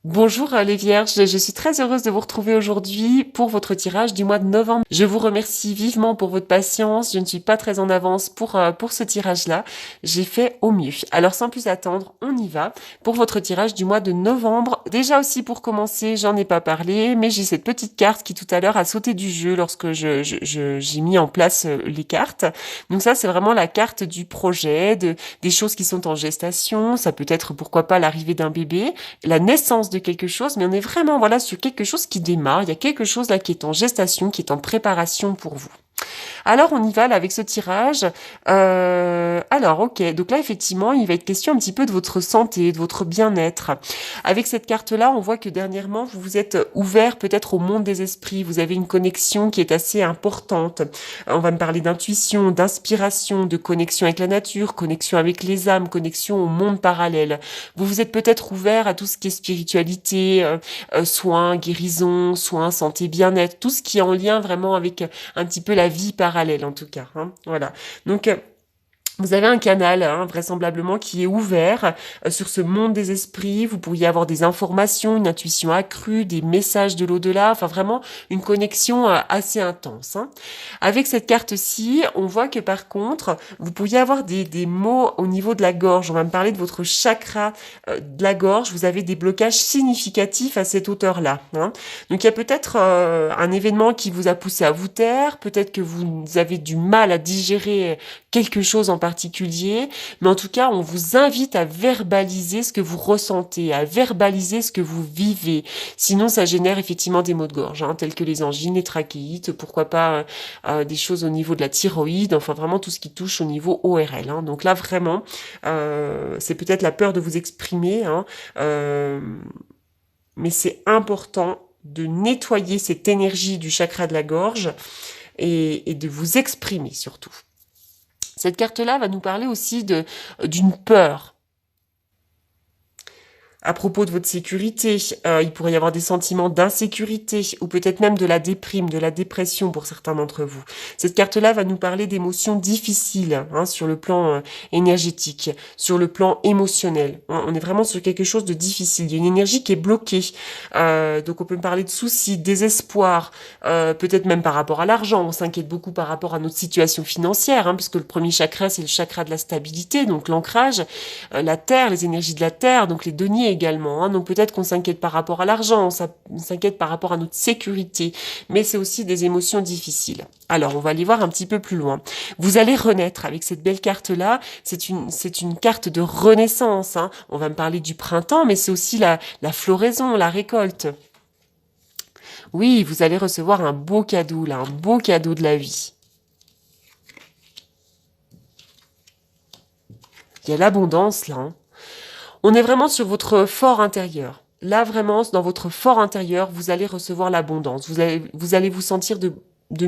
Bonjour les Vierges, je suis très heureuse de vous retrouver aujourd'hui pour votre tirage du mois de novembre. Je vous remercie vivement pour votre patience, je ne suis pas très en avance pour ce tirage-là, j'ai fait au mieux. Alors sans plus attendre, on y va pour votre tirage du mois de novembre. Déjà aussi pour commencer, j'en ai pas parlé, mais j'ai cette petite carte qui tout à l'heure a sauté du jeu lorsque j'ai mis en place les cartes. Donc ça c'est vraiment la carte du projet, des choses qui sont en gestation, ça peut être pourquoi pas l'arrivée d'un bébé, la naissance de quelque chose, mais on est vraiment voilà sur quelque chose qui démarre, il y a quelque chose là qui est en gestation, qui est en préparation pour vous. Alors on y va là avec ce tirage. Alors ok, donc là effectivement il va être question un petit peu de votre santé, de votre bien-être. Avec cette carte-là, on voit que dernièrement vous vous êtes ouvert peut-être au monde des esprits, vous avez une connexion qui est assez importante. On va me parler d'intuition, d'inspiration, de connexion avec la nature, connexion avec les âmes, connexion au monde parallèle. Vous vous êtes peut-être ouvert à tout ce qui est spiritualité, soins, guérison, soins, santé, bien-être, tout ce qui est en lien vraiment avec un petit peu la vie parallèle en tout cas. Hein. Voilà. Donc vous avez un canal, hein, vraisemblablement, qui est ouvert sur ce monde des esprits. Vous pourriez avoir des informations, une intuition accrue, des messages de l'au-delà. Enfin, vraiment, une connexion assez intense. Hein. Avec cette carte-ci, on voit que par contre, vous pourriez avoir des mots au niveau de la gorge. On va me parler de votre chakra de la gorge. Vous avez des blocages significatifs à cette hauteur-là. Hein. Donc, il y a peut-être un événement qui vous a poussé à vous taire. Peut-être que vous avez du mal à digérer quelque chose en particulier, mais en tout cas, on vous invite à verbaliser ce que vous ressentez, à verbaliser ce que vous vivez. Sinon, ça génère effectivement des maux de gorge, hein, tels que les angines, les trachéites, pourquoi pas des choses au niveau de la thyroïde, enfin vraiment tout ce qui touche au niveau ORL. Hein. Donc là, vraiment, c'est peut-être la peur de vous exprimer, hein, mais c'est important de nettoyer cette énergie du chakra de la gorge et de vous exprimer surtout. Cette carte-là va nous parler aussi d'une peur. À propos de votre sécurité, il pourrait y avoir des sentiments d'insécurité ou peut-être même de la déprime, de la dépression pour certains d'entre vous. Cette carte-là va nous parler d'émotions difficiles hein, sur le plan énergétique, sur le plan émotionnel. On est vraiment sur quelque chose de difficile. Il y a une énergie qui est bloquée. Donc on peut me parler de soucis, de désespoir, peut-être même par rapport à l'argent. On s'inquiète beaucoup par rapport à notre situation financière, hein, puisque le premier chakra, c'est le chakra de la stabilité, donc l'ancrage, la terre, les énergies de la terre, donc les deniers également. Hein. Donc peut-être qu'on s'inquiète par rapport à l'argent, on s'inquiète par rapport à notre sécurité, mais c'est aussi des émotions difficiles. Alors on va aller voir un petit peu plus loin. Vous allez renaître avec cette belle carte-là. C'est une carte de renaissance. Hein. On va me parler du printemps, mais c'est aussi la floraison, la récolte. Oui, vous allez recevoir un beau cadeau là, un beau cadeau de la vie. Il y a l'abondance là. Hein. On est vraiment sur votre fort intérieur. Là, vraiment, dans votre fort intérieur, vous allez recevoir l'abondance. Vous allez vous sentir de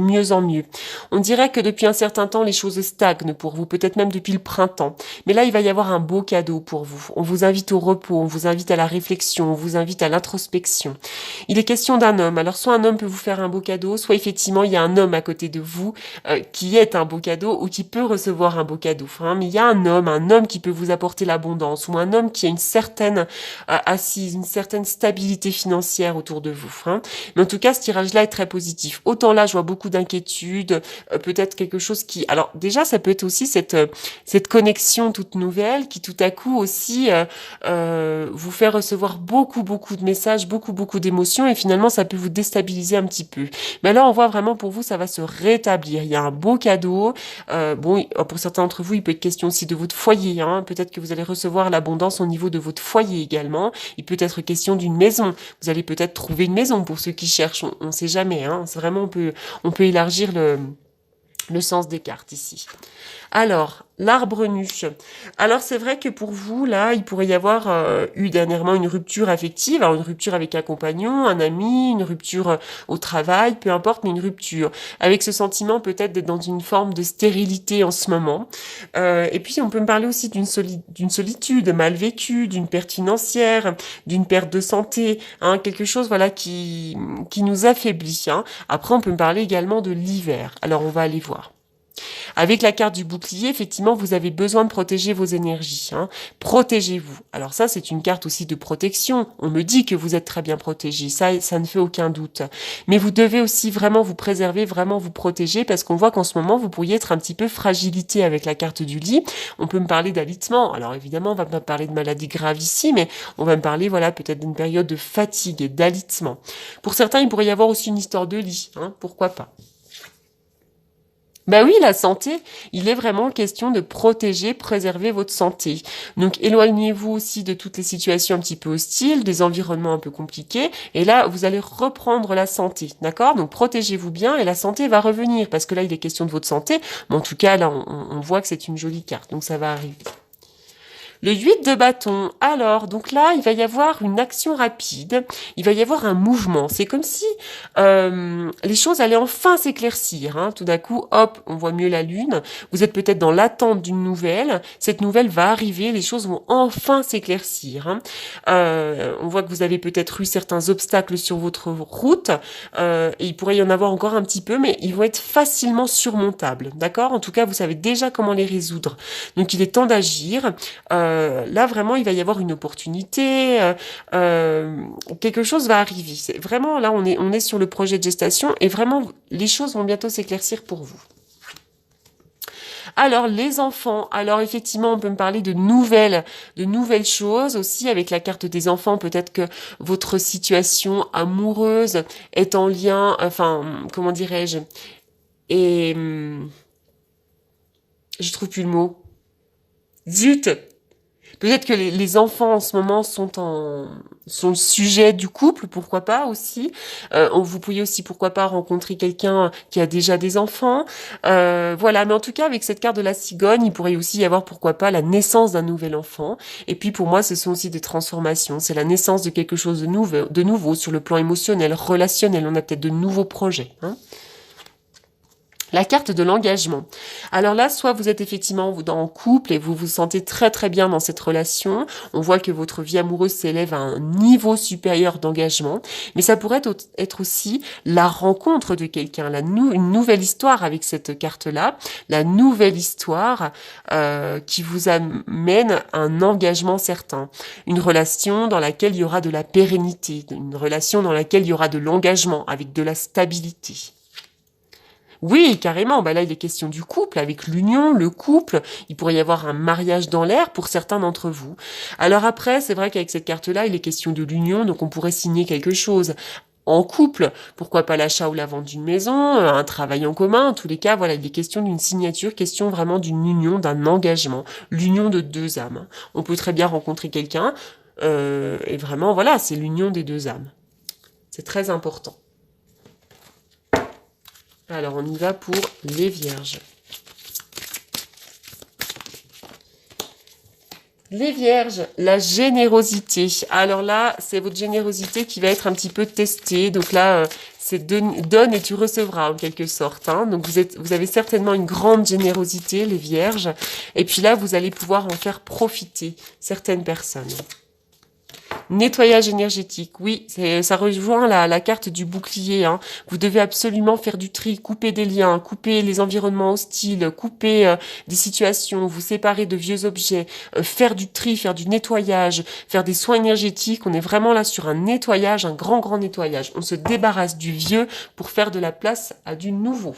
mieux en mieux. On dirait que depuis un certain temps, les choses stagnent pour vous, peut-être même depuis le printemps. Mais là, il va y avoir un beau cadeau pour vous. On vous invite au repos, on vous invite à la réflexion, on vous invite à l'introspection. Il est question d'un homme. Alors, soit un homme peut vous faire un beau cadeau, soit effectivement, il y a un homme à côté de vous qui est un beau cadeau ou qui peut recevoir un beau cadeau. Hein. Mais il y a un homme qui peut vous apporter l'abondance ou un homme qui a une certaine assise, une certaine stabilité financière autour de vous. Hein. Mais en tout cas, ce tirage-là est très positif. Autant là, je vois beaucoup d'inquiétudes, peut-être quelque chose qui... Alors déjà, ça peut être aussi cette connexion toute nouvelle qui tout à coup aussi vous fait recevoir beaucoup de messages, beaucoup d'émotions et finalement, ça peut vous déstabiliser un petit peu. Mais là, on voit vraiment pour vous, ça va se rétablir. Il y a un beau cadeau. Bon, pour certains d'entre vous, il peut être question aussi de votre foyer. Hein. Peut-être que vous allez recevoir l'abondance au niveau de votre foyer également. Il peut être question d'une maison. Vous allez peut-être trouver une maison pour ceux qui cherchent. On ne sait jamais. Hein. C'est vraiment, on peut élargir le sens des cartes ici. Alors, l'arbre nu. Alors, c'est vrai que pour vous, là, il pourrait y avoir eu dernièrement une rupture affective, alors une rupture avec un compagnon, un ami, une rupture au travail, peu importe, mais une rupture. Avec ce sentiment peut-être d'être dans une forme de stérilité en ce moment. Et puis, on peut me parler aussi d'une solitude mal vécue, d'une perte financière, d'une perte de santé, hein, quelque chose voilà qui nous affaiblit. Hein. Après, on peut me parler également de l'hiver. Alors, on va aller voir. Avec la carte du bouclier, effectivement, vous avez besoin de protéger vos énergies. Hein. Protégez-vous. Alors ça, c'est une carte aussi de protection. On me dit que vous êtes très bien protégé. Ça ne fait aucun doute. Mais vous devez aussi vraiment vous préserver, vraiment vous protéger, parce qu'on voit qu'en ce moment, vous pourriez être un petit peu fragilité avec la carte du lit. On peut me parler d'alitement. Alors évidemment, on va pas parler de maladie grave ici, mais on va me parler, voilà, peut-être d'une période de fatigue et d'alitement. Pour certains, il pourrait y avoir aussi une histoire de lit. Hein, pourquoi pas? Ben oui, la santé, il est vraiment question de protéger, préserver votre santé. Donc éloignez-vous aussi de toutes les situations un petit peu hostiles, des environnements un peu compliqués, et là, vous allez reprendre la santé, d'accord? Donc protégez-vous bien et la santé va revenir, parce que là, il est question de votre santé, mais en tout cas, là, on voit que c'est une jolie carte, donc ça va arriver. Le 8 de bâton, alors, donc là, il va y avoir une action rapide, il va y avoir un mouvement. C'est comme si les choses allaient enfin s'éclaircir. Hein. Tout d'un coup, hop, on voit mieux la lune. Vous êtes peut-être dans l'attente d'une nouvelle. Cette nouvelle va arriver, les choses vont enfin s'éclaircir. Hein. On voit que vous avez peut-être eu certains obstacles sur votre route, et il pourrait y en avoir encore un petit peu, mais ils vont être facilement surmontables. D'accord? En tout cas, vous savez déjà comment les résoudre. Donc, il est temps d'agir. Là, vraiment, il va y avoir une opportunité, quelque chose va arriver. C'est vraiment, là, on est sur le projet de gestation et vraiment, les choses vont bientôt s'éclaircir pour vous. Alors, les enfants, alors effectivement, on peut me parler de nouvelles choses aussi avec la carte des enfants. Peut-être que votre situation amoureuse est en lien, enfin, comment dirais-je, et je trouve plus le mot. Zut! Peut-être que les enfants en ce moment sont le sujet du couple, pourquoi pas aussi. Vous pouvez aussi pourquoi pas rencontrer quelqu'un qui a déjà des enfants. Voilà, mais en tout cas avec cette carte de la cigogne, il pourrait aussi y avoir pourquoi pas la naissance d'un nouvel enfant. Et puis pour moi, ce sont aussi des transformations. C'est la naissance de quelque chose de nouveau sur le plan émotionnel, relationnel. On a peut-être de nouveaux projets. Hein. La carte de l'engagement. Alors là, soit vous êtes effectivement en couple et vous vous sentez très très bien dans cette relation. On voit que votre vie amoureuse s'élève à un niveau supérieur d'engagement. Mais ça pourrait être aussi la rencontre de quelqu'un, une nouvelle histoire avec cette carte-là. La nouvelle histoire qui vous amène à un engagement certain. Une relation dans laquelle il y aura de la pérennité. Une relation dans laquelle il y aura de l'engagement avec de la stabilité. Oui, carrément. Bah là, il est question du couple, avec l'union, le couple. Il pourrait y avoir un mariage dans l'air pour certains d'entre vous. Alors après, c'est vrai qu'avec cette carte-là, il est question de l'union, donc on pourrait signer quelque chose en couple. Pourquoi pas l'achat ou la vente d'une maison, un travail en commun. En tous les cas, voilà, il est question d'une signature, question vraiment d'une union, d'un engagement. L'union de deux âmes. On peut très bien rencontrer quelqu'un, et vraiment, voilà, c'est l'union des deux âmes. C'est très important. Alors, on y va pour les vierges. Les vierges, la générosité. Alors là, c'est votre générosité qui va être un petit peu testée. Donc là, c'est donne et tu recevras en quelque sorte. Hein. Donc vous avez certainement une grande générosité, les vierges. Et puis là, vous allez pouvoir en faire profiter certaines personnes. Nettoyage énergétique, oui, ça rejoint la carte du bouclier. Hein. Vous devez absolument faire du tri, couper des liens, couper les environnements hostiles, couper des situations, vous séparer de vieux objets, faire du tri, faire du nettoyage, faire des soins énergétiques. On est vraiment là sur un nettoyage, un grand nettoyage. On se débarrasse du vieux pour faire de la place à du nouveau.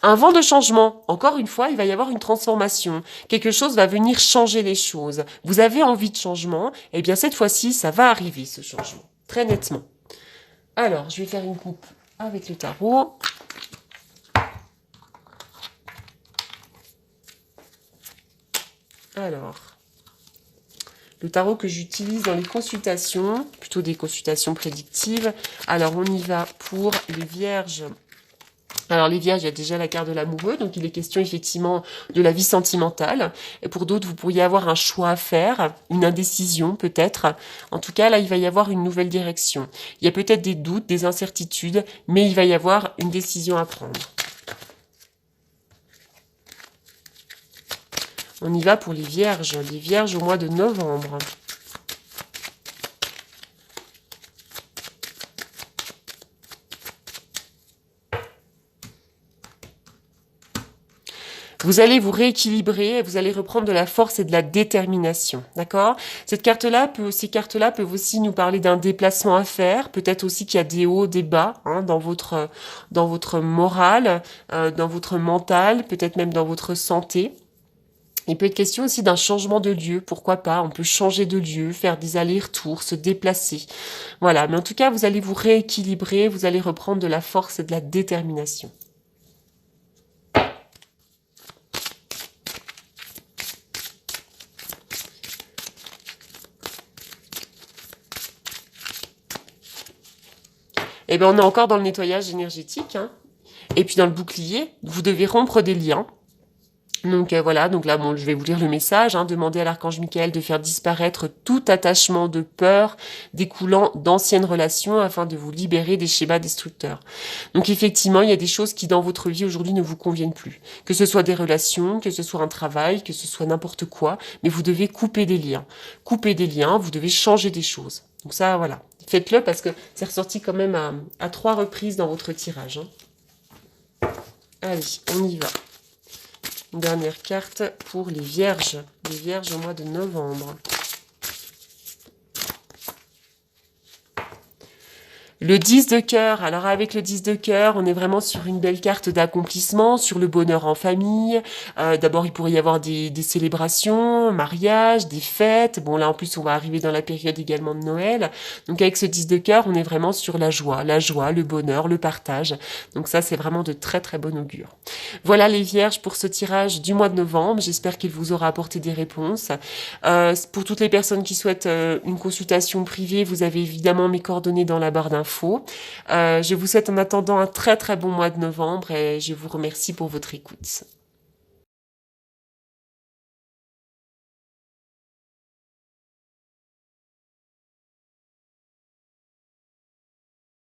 Un vent de changement. Encore une fois, il va y avoir une transformation. Quelque chose va venir changer les choses. Vous avez envie de changement, et bien cette fois-ci, ça va arriver, ce changement. Très nettement. Alors, je vais faire une coupe avec le tarot. Alors, le tarot que j'utilise dans les consultations, plutôt des consultations prédictives. Alors, on y va pour les vierges. Alors les vierges, il y a déjà la carte de l'amoureux, donc il est question effectivement de la vie sentimentale. Et pour d'autres, vous pourriez avoir un choix à faire, une indécision peut-être. En tout cas, là, il va y avoir une nouvelle direction. Il y a peut-être des doutes, des incertitudes, mais il va y avoir une décision à prendre. On y va pour les vierges au mois de novembre. Vous allez vous rééquilibrer, vous allez reprendre de la force et de la détermination, d'accord? Ces cartes-là peuvent aussi nous parler d'un déplacement à faire, peut-être aussi qu'il y a des hauts, des bas hein, dans votre morale, dans votre mental, peut-être même dans votre santé. Il peut être question aussi d'un changement de lieu, pourquoi pas, on peut changer de lieu, faire des allers-retours, se déplacer. Voilà, mais en tout cas, vous allez vous rééquilibrer, vous allez reprendre de la force et de la détermination. Eh bien, on est encore dans le nettoyage énergétique. Hein. Et puis dans le bouclier, vous devez rompre des liens. Donc voilà, donc là, bon, je vais vous lire le message. Hein, demandez à l'archange Michael de faire disparaître tout attachement de peur découlant d'anciennes relations afin de vous libérer des schémas destructeurs. Donc effectivement, il y a des choses qui dans votre vie aujourd'hui ne vous conviennent plus. Que ce soit des relations, que ce soit un travail, que ce soit n'importe quoi, mais vous devez couper des liens. Couper des liens, vous devez changer des choses. Donc ça, voilà. Faites-le parce que c'est ressorti quand même à 3 reprises dans votre tirage. Hein. Allez, on y va. Une dernière carte pour les vierges au mois de novembre. Le 10 de cœur, alors avec le 10 de cœur, on est vraiment sur une belle carte d'accomplissement, sur le bonheur en famille. D'abord, il pourrait y avoir des célébrations, mariages, des fêtes. Bon, là, en plus, on va arriver dans la période également de Noël. Donc, avec ce 10 de cœur, on est vraiment sur la joie, le bonheur, le partage. Donc ça, c'est vraiment de très, très bon augure. Voilà les vierges pour ce tirage du mois de novembre. J'espère qu'il vous aura apporté des réponses. Pour toutes les personnes qui souhaitent une consultation privée, vous avez évidemment mes coordonnées dans la barre d'infos. Je vous souhaite en attendant un très très bon mois de novembre et je vous remercie pour votre écoute.